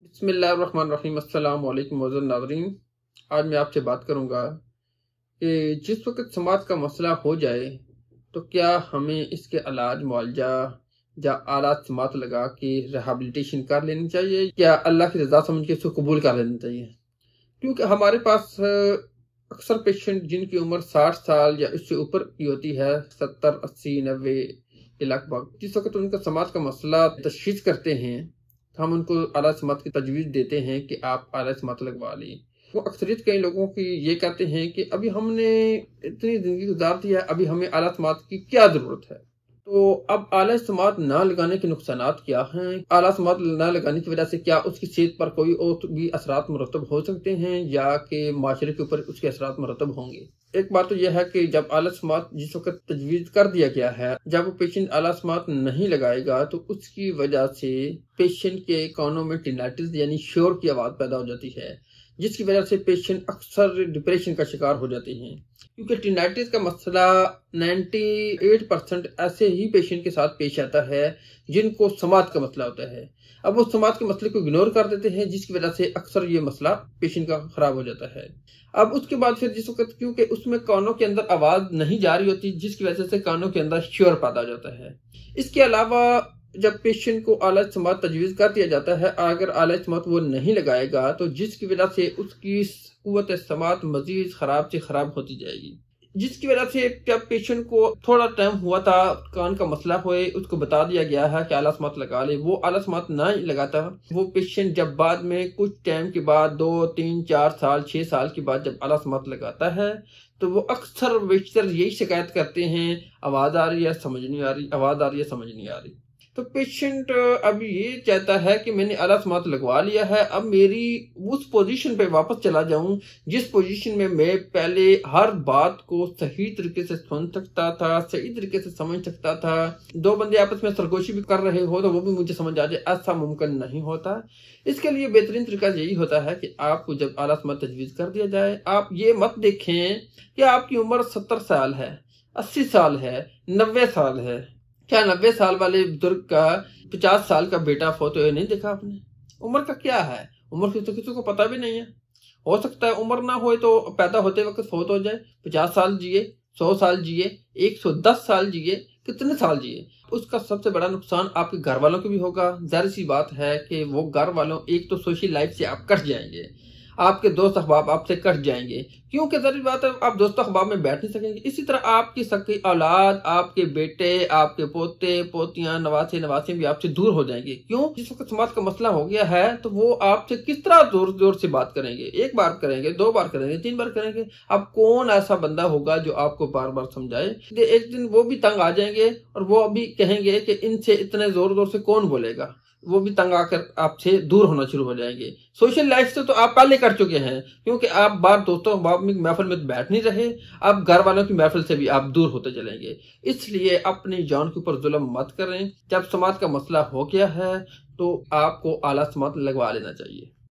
बिस्मिल्लाहिर्रहमानिर्रहीम। अस्सलाम वालेकुम मोअज़्ज़ज़ नाज़रीन। आज मैं आपसे बात करूंगा कि जिस वक्त समाज का मसला हो जाए तो क्या हमें इसके इलाज मुआवजा या आलात समात लगा के रिहैबिलिटेशन कर लेनी चाहिए या अल्लाह की रजा समझ के इसको कबूल कर लेना चाहिए। क्योंकि हमारे पास अक्सर पेशेंट जिनकी उम्र 60 साल या इससे ऊपर की होती है, 70 80 90 के लगभग, जिस वक्त उनका समाज का मसला तशखीस करते हैं तो हम उनको आला समात की तजवीज़ देते हैं कि आप आला समात लगवा लें। वो अक्सरियत कई लोगों की ये कहते हैं कि अभी हमने इतनी ज़िंदगी गुजार दी है, अभी हमें आला समात की क्या ज़रूरत है। तो अब आला समात ना लगाने के नुकसानात क्या हैं? आला समात ना लगाने की वजह से क्या उसकी सेहत पर कोई और भी असरात मुरतब हो सकते हैं या कि माशरे के ऊपर उसके असरात मुरतब होंगे? एक बात तो यह है कि जब आला समात जिस वक्त तजवीज़ कर दिया गया है, जब वो पेशेंट आला समात नहीं लगाएगा तो उसकी वजह से पेशेंट के कानों में टिनाइटिस यानी शोर की आवाज़ पैदा हो जाती है, जिसकी वजह से पेशेंट अक्सर डिप्रेशन का शिकार हो जाते हैं। क्योंकि टिनाइटिस का मसला 98% ऐसे ही पेशेंट के साथ पेश आता है जिनको समात का मसला होता है। अब वो समात के मसले को इग्नोर कर देते हैं, जिसकी वजह से अक्सर ये मसला पेशेंट का खराब हो जाता है। अब उसके बाद फिर जिस वक्त क्योंकि उसमें कानों के अंदर आवाज नहीं जा रही होती, जिसकी वजह से कानों के अंदर शोर पैदा हो जाता है। इसके अलावा जब पेशेंट को आला समात तजवीज़ कर दिया जाता है, अगर आला समात वो नहीं लगाएगा तो जिसकी वजह से उसकी कुव्वत समात मजीद खराब से खराब होती जाएगी। जिसकी वजह से जब पेशेंट को थोड़ा टाइम हुआ था, कान का मसला हुए, उसको बता दिया गया है कि आला समात लगा ले, वो आला समात ना लगाता, वो पेशेंट जब बाद में कुछ टाइम के बाद 2 3 4 साल 6 साल के बाद जब आला समात लगाता है तो वो अक्सर बेशतर यही शिकायत करते हैं, आवाज आ रही है समझ नहीं आ रही, आवाज आ रही है समझ नहीं आ रही। तो पेशेंट अब ये चाहता है कि मैंने आला समात लगवा लिया है, अब मेरी उस पोजीशन पे वापस चला जाऊं जिस पोजीशन में मैं पहले हर बात को सही तरीके से सुन सकता था, सही तरीके से समझ सकता था। दो बंदे आपस में सरगोशी भी कर रहे हो तो वो भी मुझे समझ आ जाए, ऐसा मुमकिन नहीं होता। इसके लिए बेहतरीन तरीका यही होता है कि आपको जब आला समात तजवीज़ कर दिया जाए, आप ये मत देखें कि आपकी उम्र 70 साल है, 80 साल है, 90 साल है। क्या 90 साल वाले बुजुर्ग का 50 साल का बेटा फोत हुए नहीं देखा आपने? उम्र का क्या है? उम्र की तो किसी को पता भी नहीं है। हो सकता है उम्र ना हो तो पैदा होते वक्त फोत हो जाए, 50 साल जिए, 100 साल जिए, 110 साल जिए, कितने साल जिए। उसका सबसे बड़ा नुकसान आपके घर वालों को भी होगा। जाहिर सी बात है कि वो घर वालों, एक तो सोशल लाइफ से आप कट जाएंगे, आपके दोस्त अहबाब आपसे कट जाएंगे, क्योंकि जरूरी बात है आप दोस्तों अहबाब में बैठ नहीं सकेंगे। इसी तरह आपकी सकी औलाद, आपके बेटे, आपके पोते पोतियां, नवासे नवासे भी आपसे दूर हो जाएंगे। क्यों? जिस वक्त समाज का मसला हो गया है तो वो आपसे किस तरह जोर जोर से बात करेंगे? एक बार करेंगे, 2 बार करेंगे, 3 बार करेंगे। अब कौन ऐसा बंदा होगा जो आपको बार बार समझाए? एक दिन वो भी तंग आ जाएंगे और वो अभी कहेंगे कि इनसे इतने जोर जोर से कौन बोलेगा। वो भी तंग आकर आपसे दूर होना शुरू हो जाएंगे। सोशल लाइफ से तो आप पहले कर चुके हैं, क्योंकि आप बार दोस्तों महफिल में बैठ नहीं रहे, अब घर वालों की महफिल से भी आप दूर होते चलेंगे। इसलिए अपनी जान के ऊपर जुल्म मत करें। जब समाज का मसला हो गया है तो आपको आला समात लगवा लेना चाहिए।